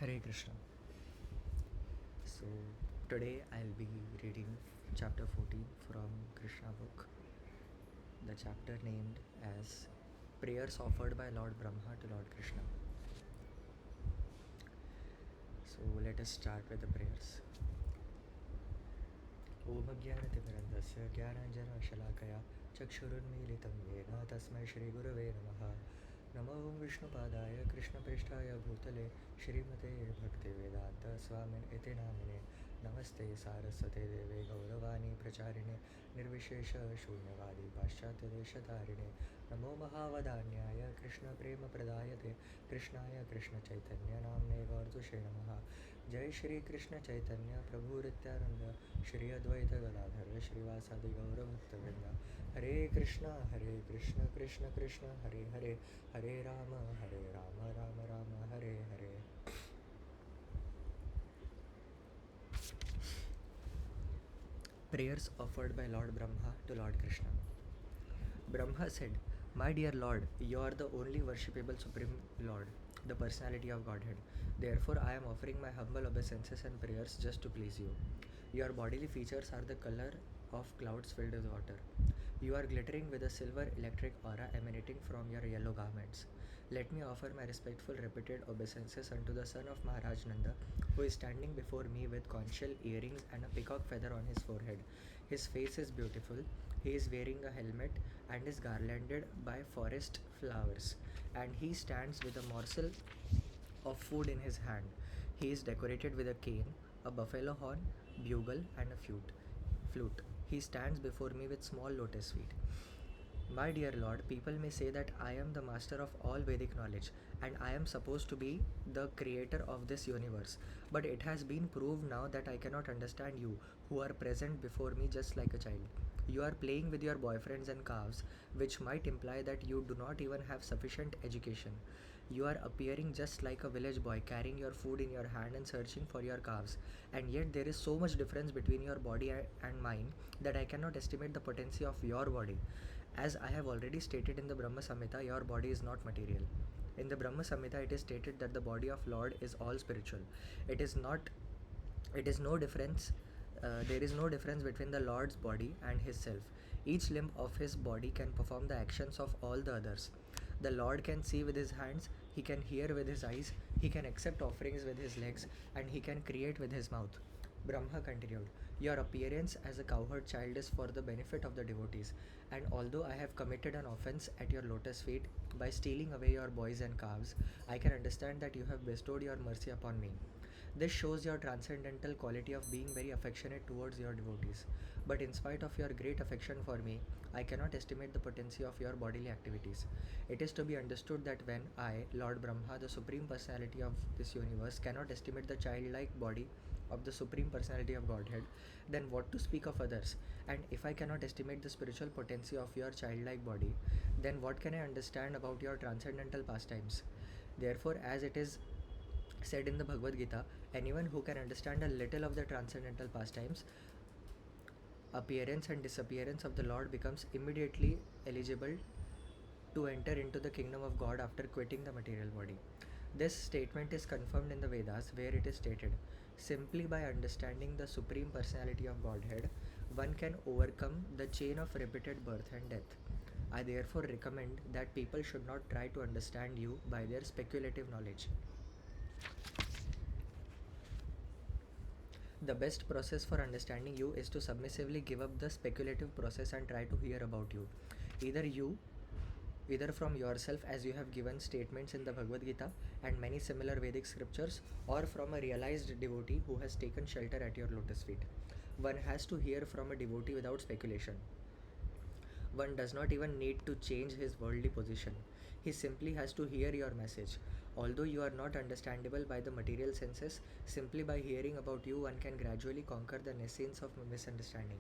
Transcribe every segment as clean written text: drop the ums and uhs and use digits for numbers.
Hare Krishna. So today I'll be reading chapter 14 from Krishna book. The chapter named as Prayers Offered by Lord Brahma to Lord Krishna. So let us start with the prayers. Om Jnanatimirandasya Jnananjana-Shalakaya Chakshurunmilitam Yena Tasmai Shri Gurave Namaha. Namo Vishnupadaya Krishnaprishthaya Bhutale Shrimate Bhaktivedanta Swamin Iti Namine Namaste Saraswate Deve Gauravani Pracharine Nirvishesha Shunyavadi Paschatya Deshatarine Namo Mahavadanyaya Krishna Prema Pradayate Krishnaya Krishna Chaitanya Namne Vardushe Namaha. Jai Shri Krishna Chaitanya Prabhu Nityananda Shri Advaita Gadadhara Shrivasadi Gaura Bhaktavrinda. Hare Krishna Krishna Krishna Hare Hare Hare Rama Rama Rama Hare Hare. Prayers offered by Lord Brahma to Lord Krishna. Brahma said, "My dear Lord, you are the only worshipable Supreme Lord, the personality of Godhead. Therefore, I am offering my humble obeisances and prayers just to please you. Your bodily features are the color of clouds filled with water. You are glittering with a silver electric aura emanating from your yellow garments. Let me offer my respectful repeated obeisances unto the son of Maharaj Nanda, who is standing before me with conch shell earrings and a peacock feather on his forehead. His face is beautiful. He is wearing a helmet and is garlanded by forest flowers, and he stands with a morsel of food in his hand. He is decorated with a cane, a buffalo horn, bugle, and a flute. He stands before me with small lotus feet. My dear Lord, people may say that I am the master of all Vedic knowledge and I am supposed to be the creator of this universe. But it has been proved now that I cannot understand you, who are present before me just like a child. You are playing with your boyfriends and calves, which might imply that you do not even have sufficient education. You are appearing just like a village boy, carrying your food in your hand and searching for your calves. And yet, there is so much difference between your body and mine that I cannot estimate the potency of your body. As I have already stated in the Brahma Samhita, your body is not material. In the Brahma Samhita, it is stated that the body of Lord is all spiritual. It is not. It is no difference. There is no difference between the Lord's body and His self. Each limb of His body can perform the actions of all the others. The Lord can see with His hands, He can hear with His eyes, He can accept offerings with His legs, and He can create with His mouth. Brahma continued, "Your appearance as a cowherd child is for the benefit of the devotees, and although I have committed an offense at your lotus feet by stealing away your boys and calves, I can understand that you have bestowed your mercy upon me. This shows your transcendental quality of being very affectionate towards your devotees. But in spite of your great affection for me, I cannot estimate the potency of your bodily activities. It is to be understood that when I, Lord Brahma, the Supreme Personality of this universe, cannot estimate the childlike body of the Supreme Personality of Godhead, then what to speak of others? And if I cannot estimate the spiritual potency of your childlike body, then what can I understand about your transcendental pastimes? Therefore, as it is said in the Bhagavad Gita, anyone who can understand a little of the transcendental pastimes, appearance and disappearance of the Lord becomes immediately eligible to enter into the kingdom of God after quitting the material body. This statement is confirmed in the Vedas, where it is stated, simply by understanding the Supreme Personality of Godhead, one can overcome the chain of repeated birth and death. I therefore recommend that people should not try to understand you by their speculative knowledge. The best process for understanding you is to submissively give up the speculative process and try to hear about you. Either you, either from yourself, as you have given statements in the Bhagavad Gita and many similar Vedic scriptures, or from a realized devotee who has taken shelter at your lotus feet. One has to hear from a devotee without speculation. One does not even need to change his worldly position. He simply has to hear your message. Although you are not understandable by the material senses, simply by hearing about you, one can gradually conquer the nescience of misunderstanding.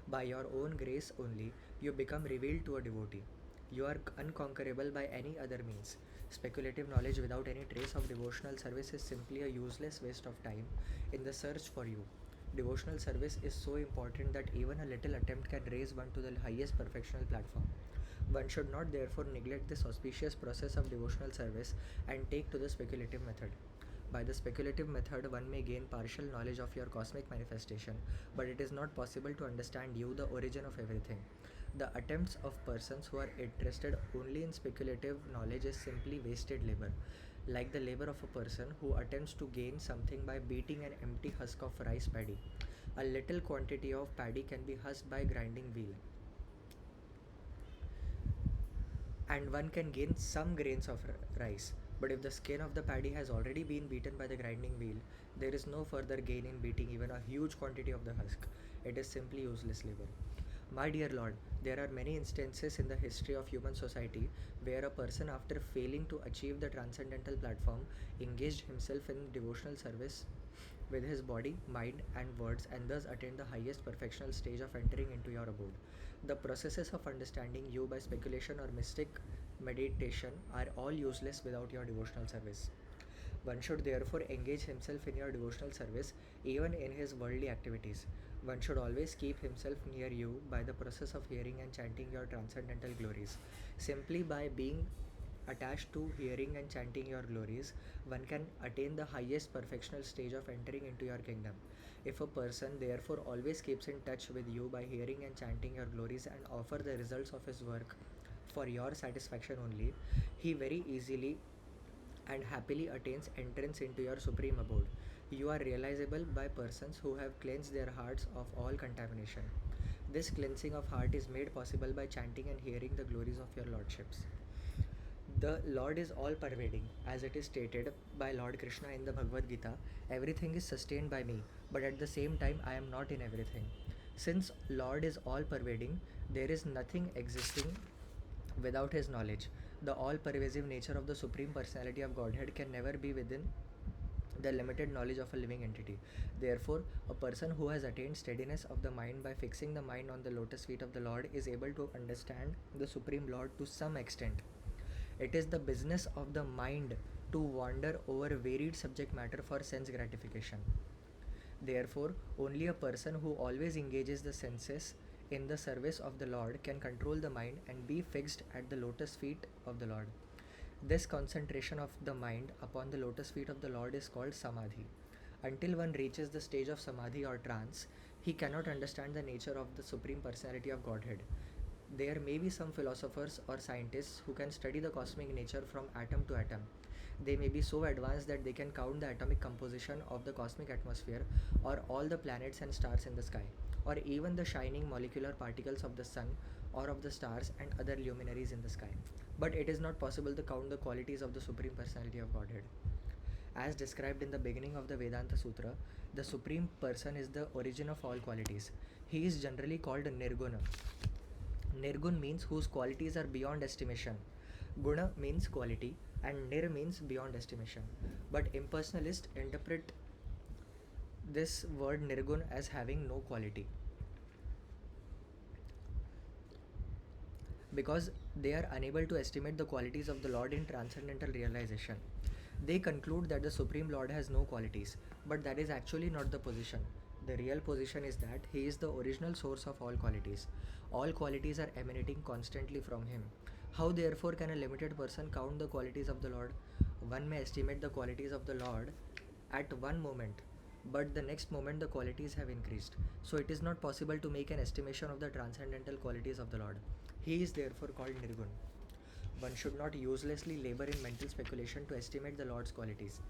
By your own grace only, you become revealed to a devotee. You are unconquerable by any other means. Speculative knowledge without any trace of devotional service is simply a useless waste of time in the search for you. Devotional service is so important that even a little attempt can raise one to the highest perfectional platform. One should not therefore neglect this auspicious process of devotional service and take to the speculative method. By the speculative method, one may gain partial knowledge of your cosmic manifestation, but it is not possible to understand you, the origin of everything. The attempts of persons who are interested only in speculative knowledge is simply wasted labor, like the labor of a person who attempts to gain something by beating an empty husk of rice paddy. A little quantity of paddy can be husked by grinding wheel, and one can gain some grains of rice. But if the skin of the paddy has already been beaten by the grinding wheel, there is no further gain in beating even a huge quantity of the husk. It is simply useless labor. My dear Lord, there are many instances in the history of human society where a person, after failing to achieve the transcendental platform, engaged himself in devotional service with his body, mind, and words, and thus attained the highest perfectional stage of entering into your abode. The processes of understanding you by speculation or mystic meditation are all useless without your devotional service. One should therefore engage himself in your devotional service even in his worldly activities. One should always keep himself near you by the process of hearing and chanting your transcendental glories. Simply by being attached to hearing and chanting your glories, one can attain the highest perfectional stage of entering into your kingdom. If a person therefore always keeps in touch with you by hearing and chanting your glories and offer the results of his work for your satisfaction only, he very easily and happily attains entrance into your supreme abode. You are realizable by persons who have cleansed their hearts of all contamination. This cleansing of heart is made possible by chanting and hearing the glories of your lordships. The Lord is all pervading, as it is stated by Lord Krishna in the Bhagavad Gita. Everything is sustained by me, but at the same time I am not in everything. Since Lord is all pervading, there is nothing existing without his knowledge. The all pervasive nature of the Supreme Personality of Godhead can never be within the limited knowledge of a living entity. Therefore, a person who has attained steadiness of the mind by fixing the mind on the lotus feet of the Lord is able to understand the Supreme Lord to some extent. It is the business of the mind to wander over varied subject matter for sense gratification. Therefore, only a person who always engages the senses in the service of the Lord can control the mind and be fixed at the lotus feet of the Lord. This concentration of the mind upon the lotus feet of the Lord is called samadhi. Until one reaches the stage of samadhi or trance, he cannot understand the nature of the Supreme Personality of Godhead. There may be some philosophers or scientists who can study the cosmic nature from atom to atom. They may be so advanced that they can count the atomic composition of the cosmic atmosphere or all the planets and stars in the sky, or even the shining molecular particles of the sun or of the stars and other luminaries in the sky. But it is not possible to count the qualities of the Supreme Personality of Godhead. As described in the beginning of the Vedanta Sutra, the Supreme Person is the origin of all qualities. He is generally called Nirguna. Nirgun means whose qualities are beyond estimation. Guna means quality and Nir means beyond estimation. But impersonalists interpret this word Nirgun as having no quality, because they are unable to estimate the qualities of the Lord in transcendental realization. They conclude that the Supreme Lord has no qualities, but that is actually not the position. The real position is that He is the original source of all qualities. All qualities are emanating constantly from Him. How therefore can a limited person count the qualities of the Lord? One may estimate the qualities of the Lord at one moment, but the next moment the qualities have increased. So it is not possible to make an estimation of the transcendental qualities of the Lord. He is therefore called Nirgun. One should not uselessly labor in mental speculation to estimate the Lord's qualities.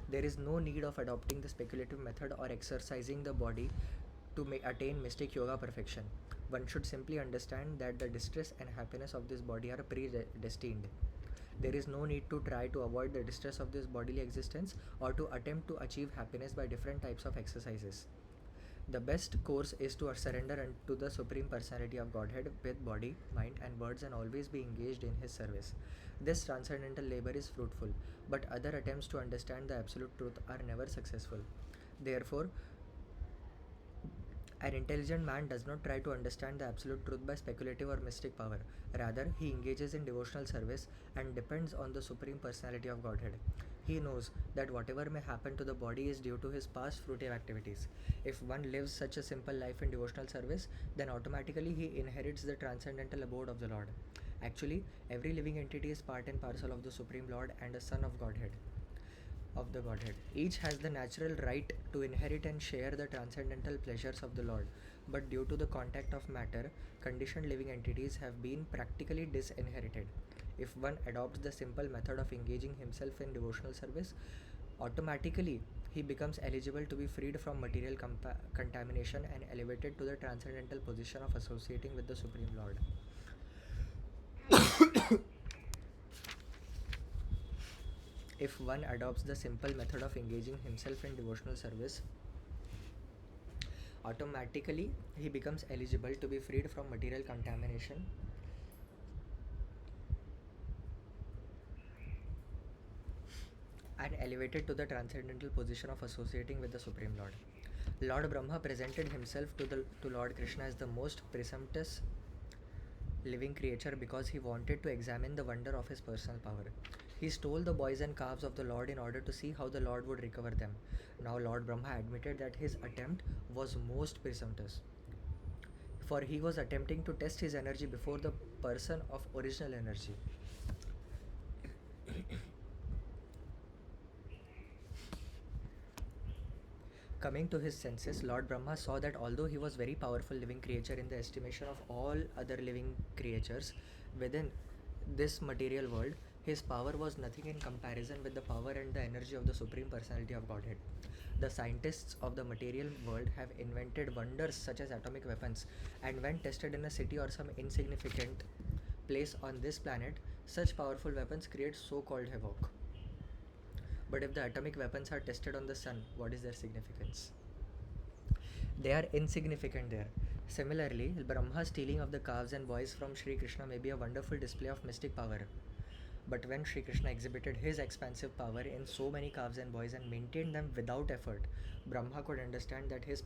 There is no need of adopting the speculative method or exercising the body to attain mystic yoga perfection. One should simply understand that the distress and happiness of this body are predestined. There is no need to try to avoid the distress of this bodily existence or to attempt to achieve happiness by different types of exercises. The best course is to surrender unto the Supreme Personality of Godhead with body, mind, and words and always be engaged in His service. This transcendental labor is fruitful, but other attempts to understand the absolute truth are never successful. Therefore, an intelligent man does not try to understand the absolute truth by speculative or mystic power. Rather, he engages in devotional service and depends on the Supreme Personality of Godhead. He knows that whatever may happen to the body is due to his past fruitive activities. If one lives such a simple life in devotional service, then automatically he inherits the transcendental abode of the Lord. Actually, every living entity is part and parcel of the Supreme Lord and a son of Godhead. of the Godhead. Each has the natural right to inherit and share the transcendental pleasures of the Lord, but due to the contact of matter, conditioned living entities have been practically disinherited. If one adopts the simple method of engaging himself in devotional service, automatically he becomes eligible to be freed from material contamination and elevated to the transcendental position of associating with the Supreme Lord. If one adopts the simple method of engaging himself in devotional service, automatically he becomes eligible to be freed from material contamination and elevated to the transcendental position of associating with the Supreme Lord. Lord Brahma presented himself to Lord Krishna as the most presumptuous living creature because he wanted to examine the wonder of his personal power. He stole the boys and calves of the Lord in order to see how the Lord would recover them. Now Lord Brahma admitted that his attempt was most presumptuous, for he was attempting to test his energy before the person of original energy. Coming to his senses, Lord Brahma saw that although he was very powerful living creature in the estimation of all other living creatures within this material world, his power was nothing in comparison with the power and the energy of the Supreme Personality of Godhead. The scientists of the material world have invented wonders such as atomic weapons, and when tested in a city or some insignificant place on this planet, such powerful weapons create so called havoc. But if the atomic weapons are tested on the sun, what is their significance? They are insignificant there. Similarly, Brahma's stealing of the calves and boys from Sri Krishna may be a wonderful display of mystic power. But when Sri Krishna exhibited his expansive power in so many calves and boys and maintained them without effort, Brahma could understand that his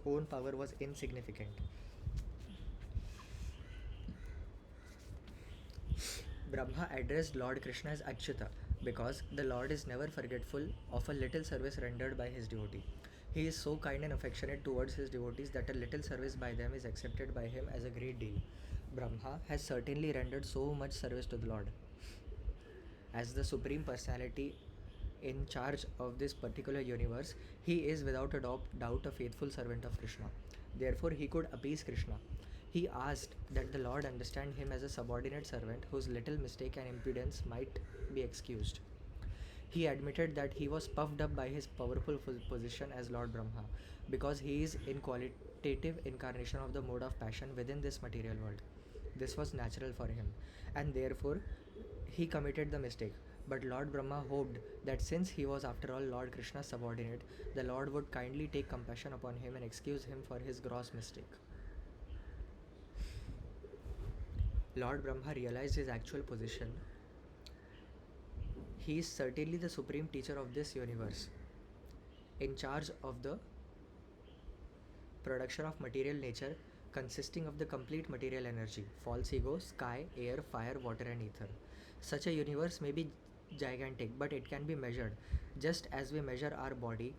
own power was insignificant. Brahma addressed Lord Krishna as Achyuta because the Lord is never forgetful of a little service rendered by his devotee. He is so kind and affectionate towards his devotees that a little service by them is accepted by him as a great deal. Brahma has certainly rendered so much service to the Lord. As the Supreme Personality in charge of this particular universe, he is without a doubt a faithful servant of Krishna. Therefore, he could appease Krishna. He asked that the Lord understand him as a subordinate servant whose little mistake and impudence might be excused. He admitted that he was puffed up by his powerful position as Lord Brahma because he is in qualitative incarnation of the mode of passion within this material world. This was natural for him, and therefore he committed the mistake. But Lord Brahma hoped that since he was after all Lord Krishna's subordinate, the Lord would kindly take compassion upon him and excuse him for his gross mistake. Lord Brahma realized his actual position. He is certainly the supreme teacher of this universe, in charge of the production of material nature consisting of the complete material energy, false ego, sky, air, fire, water and ether. Such a universe may be gigantic, but it can be measured just as we measure our body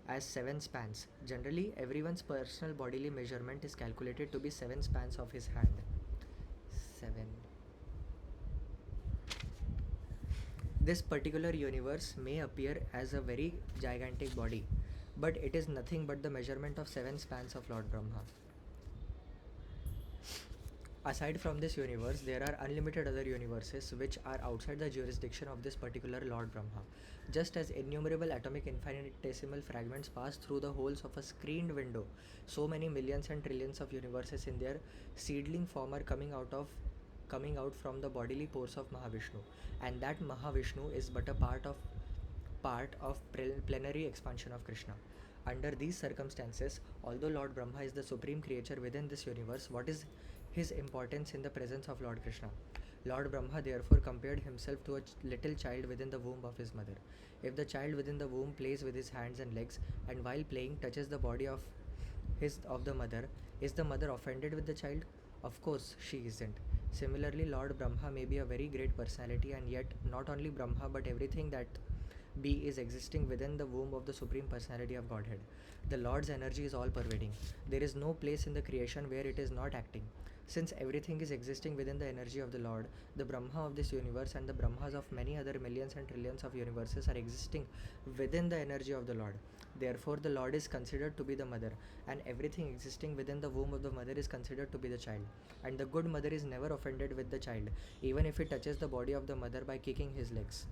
as 7 spans. Generally, everyone's personal bodily measurement is calculated to be 7 spans of his hand. 7. This particular universe may appear as a very gigantic body, but it is nothing but the measurement of 7 spans of Lord Brahma. Aside from this universe, there are unlimited other universes which are outside the jurisdiction of this particular Lord Brahma. Just as innumerable atomic infinitesimal fragments pass through the holes of a screened window, so many millions and trillions of universes in their seedling form are coming out from the bodily pores of Mahavishnu, and that Mahavishnu is but a part of plenary expansion of Krishna. Under these circumstances, although Lord Brahma is the supreme creature within this universe, what is his importance in the presence of Lord Krishna? Lord Brahma therefore compared himself to a little child within the womb of his mother. If the child within the womb plays with his hands and legs, and while playing touches the body of the mother, is the mother offended with the child? Of course, she isn't. Similarly, Lord Brahma may be a very great personality, and yet not only Brahma but everything that be is existing within the womb of the Supreme Personality of Godhead. The Lord's energy is all pervading. There is no place in the creation where it is not acting. Since everything is existing within the energy of the Lord, the Brahma of this universe and the Brahmas of many other millions and trillions of universes are existing within the energy of the Lord. Therefore, the Lord is considered to be the mother, and everything existing within the womb of the mother is considered to be the child. And the good mother is never offended with the child, even if it touches the body of the mother by kicking his legs.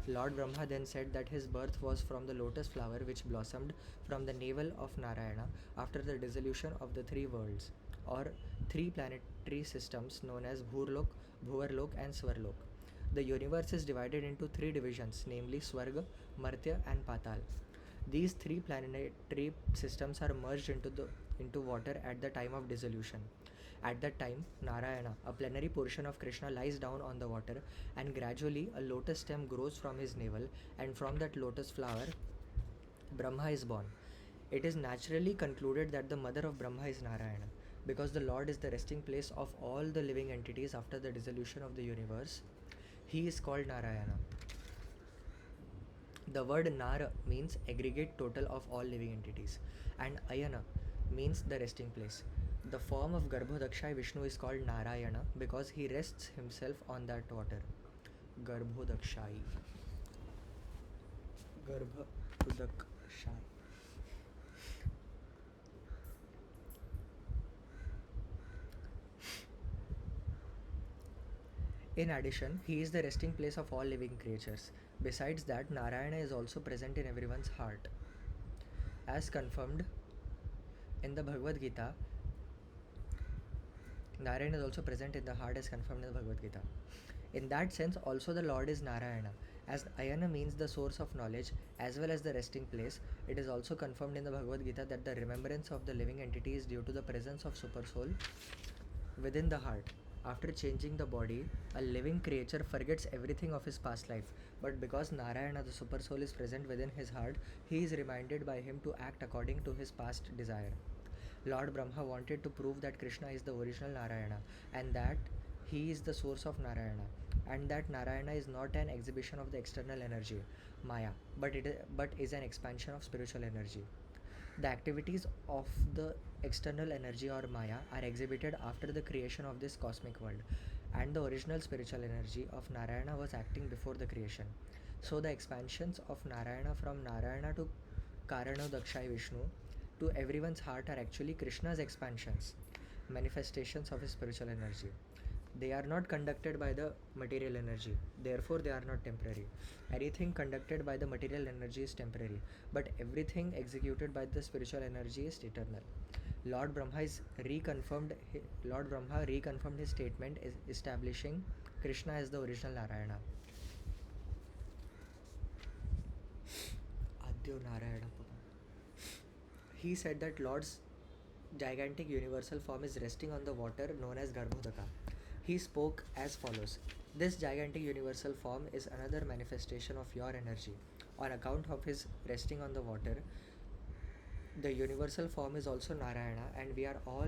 Lord Brahma then said that his birth was from the lotus flower which blossomed from the navel of Narayana after the dissolution of the three worlds, or three planetary systems known as Bhurlok, Bhuvarlok, and Swarlok. The universe is divided into three divisions, namely Swarga, Martya, and Patal. These three planetary systems are merged into water at the time of dissolution. At that time, Narayana, a plenary portion of Krishna, lies down on the water, and gradually a lotus stem grows from his navel, and from that lotus flower, Brahma is born. It is naturally concluded that the mother of Brahma is Narayana, because the Lord is the resting place of all the living entities after the dissolution of the universe. He is called Narayana. The word Nara means aggregate total of all living entities, and Ayana means the resting place. The form of Garbhodakshai Vishnu is called Narayana because he rests himself on that water. Garbhodakshai. Garbhodakshai. In addition, he is the resting place of all living creatures. Besides that, Narayana is also present in everyone's heart. As confirmed in the Bhagavad Gita, Narayana is also present in the heart as confirmed in the Bhagavad Gita. In that sense, also the Lord is Narayana. As Ayana means the source of knowledge as well as the resting place, it is also confirmed in the Bhagavad Gita that the remembrance of the living entity is due to the presence of Supersoul within the heart. After changing the body, a living creature forgets everything of his past life, but because Narayana, the Supersoul, is present within his heart, he is reminded by him to act according to his past desire. Lord Brahma wanted to prove that Krishna is the original Narayana and that he is the source of Narayana, and that Narayana is not an exhibition of the external energy, Maya, but is an expansion of spiritual energy. The activities of the external energy or Maya are exhibited after the creation of this cosmic world, and the original spiritual energy of Narayana was acting before the creation. So, the expansions of Narayana from Narayana to Karanodakshai Vishnu to everyone's heart are actually Krishna's expansions, manifestations of his spiritual energy. They are not conducted by the material energy, therefore, they are not temporary. Anything conducted by the material energy is temporary, but everything executed by the spiritual energy is eternal. Lord Brahma is reconfirmed. Lord Brahma reconfirmed his statement, establishing Krishna as the original Narayana. Adyo Narayana. He said that Lord's gigantic universal form is resting on the water known as Garbhodaka. He spoke as follows: this gigantic universal form is another manifestation of your energy. On account of his resting on the water, the universal form is also Narayana, and we are all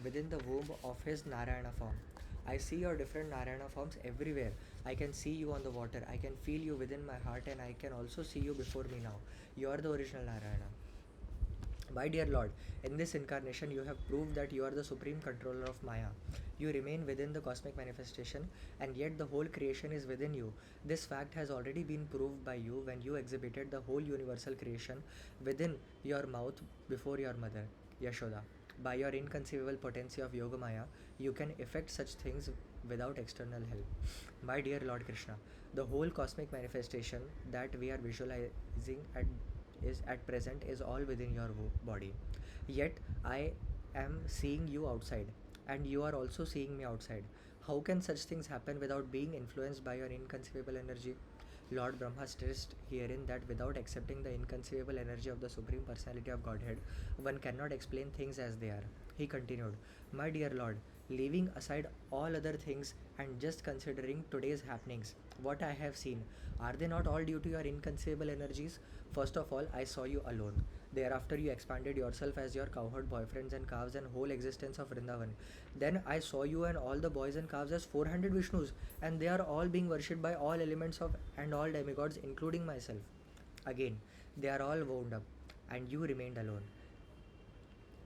within the womb of his Narayana form. I see your different Narayana forms everywhere. I can see you on the water. I can feel you within my heart, and I can also see you before me now. You are the original Narayana. My dear Lord, in this incarnation you have proved that you are the supreme controller of Maya. You remain within the cosmic manifestation, and yet the whole creation is within you. This fact has already been proved by you when you exhibited the whole universal creation within your mouth before your mother, Yashoda. By your inconceivable potency of Yogamaya, you can effect such things without external help. My dear Lord Krishna, the whole cosmic manifestation that we are visualizing at present is all within your body. Yet I am seeing you outside, and you are also seeing me outside. How can such things happen without being influenced by your inconceivable energy? Lord Brahma stressed herein that without accepting the inconceivable energy of the Supreme Personality of Godhead, one cannot explain things as they are. He continued, my dear Lord, leaving aside all other things and just considering today's happenings, what I have seen, are they not all due to your inconceivable energies? First of all, I saw you alone. Thereafter, you expanded yourself as your cowherd boyfriends and calves and whole existence of Vrindavan. Then I saw you and all the boys and calves as 400 Vishnus, and they are all being worshipped by all elements of and all demigods, including myself. Again, they are all wound up, and you remained alone,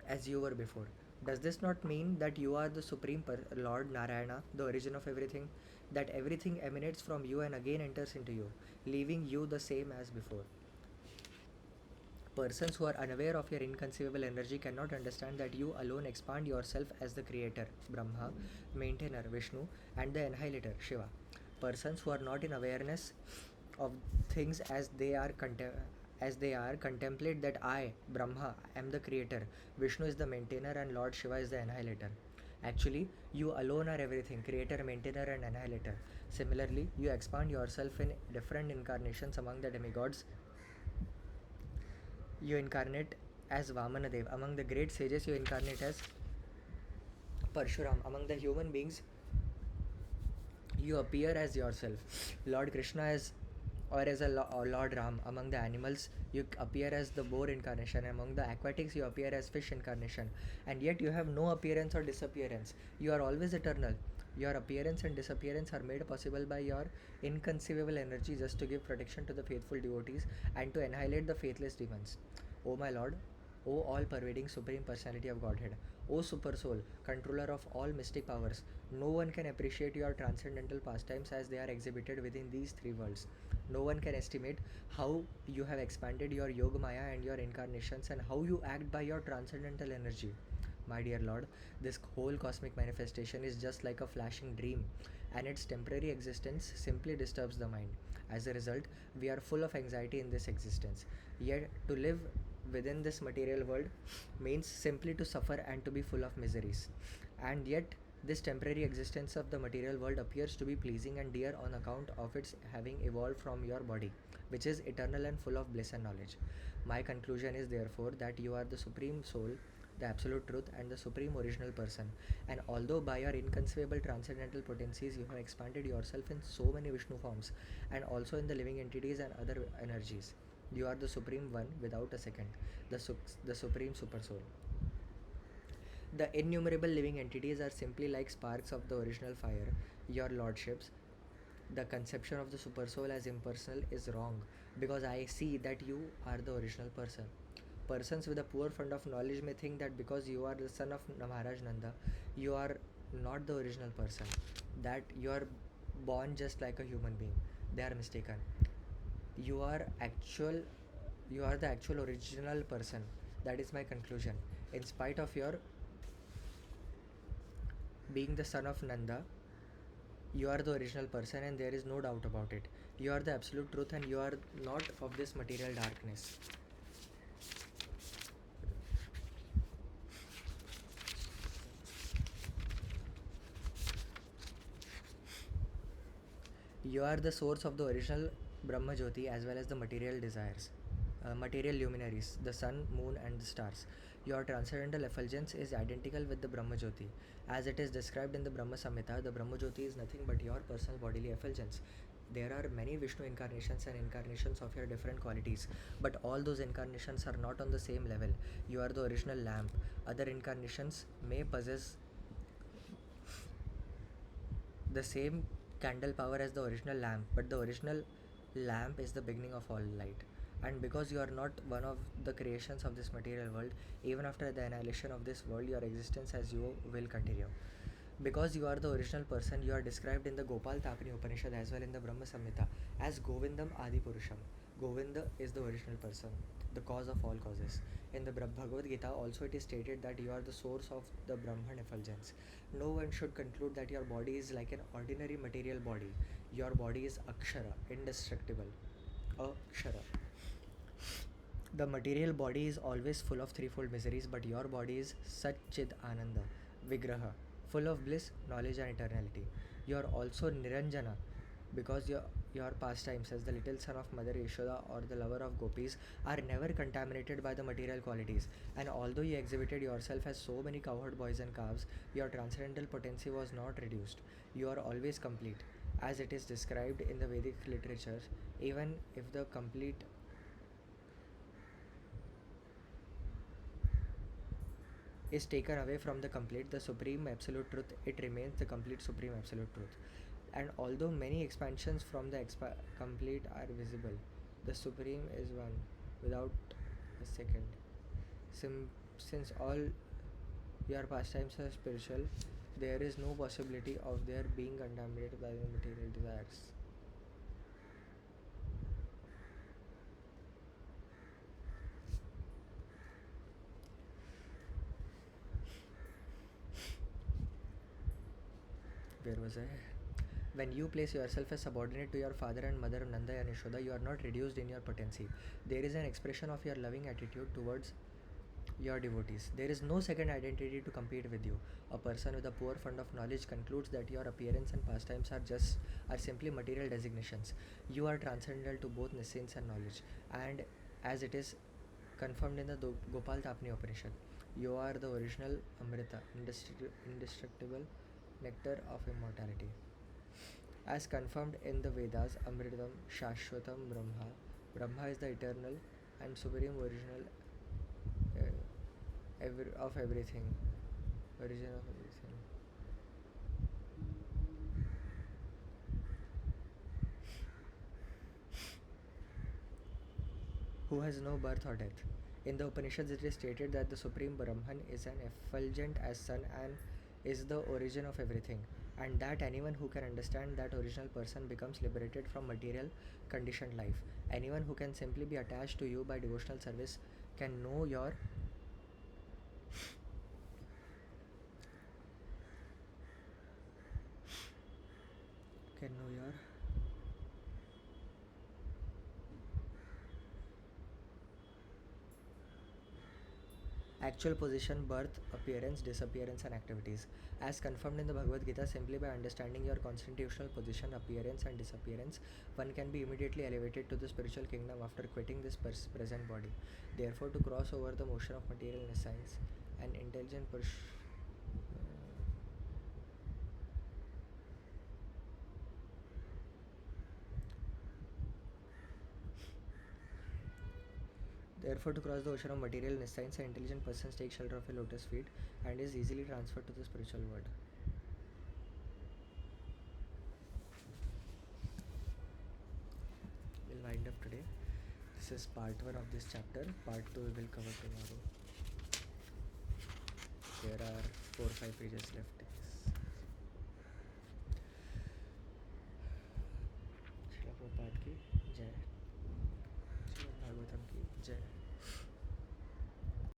as you were before. Does this not mean that you are the Supreme Lord Narayana, the origin of everything? That everything emanates from you and again enters into you, leaving you the same as before? Persons who are unaware of your inconceivable energy cannot understand that you alone expand yourself as the creator, Brahma, maintainer, Vishnu, and the annihilator, Shiva. Persons who are not in awareness of things as they are contemplate that I, Brahma, am the creator, Vishnu is the maintainer, and Lord Shiva is the annihilator. Actually, you alone are everything, creator, maintainer, and annihilator. Similarly, you expand yourself in different incarnations among the demigods. You incarnate as Vamanadev. Among the great sages, you incarnate as Parshuram. Among the human beings, you appear as yourself. Lord Krishna as or as a Lord Ram. Among the animals, you appear as the boar incarnation. Among the aquatics, you appear as fish incarnation. And yet, you have no appearance or disappearance. You are always eternal. Your appearance and disappearance are made possible by your inconceivable energy just to give protection to the faithful devotees and to annihilate the faithless demons. O my Lord, O all pervading Supreme Personality of Godhead, O Super Soul, controller of all mystic powers, no one can appreciate your transcendental pastimes as they are exhibited within these three worlds. No one can estimate how you have expanded your Yoga Maya and your incarnations and how you act by your transcendental energy. My dear Lord, this whole cosmic manifestation is just like a flashing dream, and its temporary existence simply disturbs the mind. As a result, we are full of anxiety in this existence. Yet, to live within this material world means simply to suffer and to be full of miseries. And yet, this temporary existence of the material world appears to be pleasing and dear on account of its having evolved from your body, which is eternal and full of bliss and knowledge. My conclusion is therefore that you are the Supreme Soul, the Absolute Truth, and the Supreme Original Person. And although by your inconceivable transcendental potencies you have expanded yourself in so many Vishnu forms and also in the living entities and other energies, you are the Supreme One without a second, the Supreme Super Soul. The innumerable living entities are simply like sparks of the original fire, your lordships. The conception of the super soul as impersonal is wrong because I see that you are the original person. Persons with a poor fund of knowledge may think that because you are the son of Maharaj Nanda, you are not the original person, that you are born just like a human being. They are mistaken. You are actual you are the actual original person. That is my conclusion. In spite of your being the son of Nanda, you are the original person and there is no doubt about it. You are the absolute truth and you are not of this material darkness. You are the source of the original Brahma Jyoti as well as the material desires, material luminaries, the sun, moon, and the stars. Your transcendental effulgence is identical with the Brahma Jyoti. As it is described in the Brahma Samhita, the Brahma Jyoti is nothing but your personal bodily effulgence. There are many Vishnu incarnations and incarnations of your different qualities, but all those incarnations are not on the same level. You are the original lamp. Other incarnations may possess the same candle power as the original lamp, but the original lamp is the beginning of all light. And because you are not one of the creations of this material world, even after the annihilation of this world, your existence as you will continue. Because you are the original person, you are described in the Gopal Tapani Upanishad as well in the Brahma Samhita as Govindam Adi Purusham. Govinda is the original person, the cause of all causes. In the Bhagavad Gita, also it is stated that you are the source of the Brahman effulgence. No one should conclude that your body is like an ordinary material body. Your body is Akshara, indestructible. Akshara. The material body is always full of threefold miseries, but your body is Satchid Ananda, Vigraha, full of bliss, knowledge, and eternality. You are also Niranjana because your pastimes as the little son of Mother Yashoda or the lover of gopis are never contaminated by the material qualities. And although you exhibited yourself as so many cowherd boys and calves, your transcendental potency was not reduced. You are always complete, as it is described in the Vedic literature, even if the complete is taken away from the complete, the supreme absolute truth, it remains the complete supreme absolute truth. And although many expansions from the complete are visible, the supreme is one without a second. Since all Your pastimes are spiritual. There is no possibility of their being contaminated by the material desires. Where was I? When you place yourself as subordinate to your father and mother Nanda and Yashoda, you are not reduced in your potency. There is an expression of your loving attitude towards your devotees. There is no second identity to compete with you. A person with a poor fund of knowledge concludes that your appearance and pastimes are simply material designations. You are transcendental to both nescience and knowledge, and as it is confirmed in the Gopal Tapni Upanishad, you are the original Amrita, indestructible nectar of immortality. As confirmed in the Vedas, Amritam Shashwatam Brahma. Brahma is the eternal and supreme original of everything. Origin of everything. Who has no birth or death. In the Upanishads, it is stated that the Supreme Brahman is an effulgent as sun and is the origin of everything, and that anyone who can understand that original person becomes liberated from material conditioned life. Anyone who can simply be attached to you by devotional service can know your can know your actual position, birth, appearance, disappearance, and activities. As confirmed in the Bhagavad Gita, simply by understanding your constitutional position, appearance, and disappearance, one can be immediately elevated to the spiritual kingdom after quitting this present body. Therefore, to cross over the motion of material science, an intelligent Therefore, to cross the ocean of material nescience, an intelligent person takes shelter of a lotus feet and is easily transferred to the spiritual world. We'll wind up today. This is part 1 of this chapter. Part 2 we will cover tomorrow. There are 4 or 5 pages left. Srila Prabhupada ki Jai. Srimad Bhagavatam ki Jai.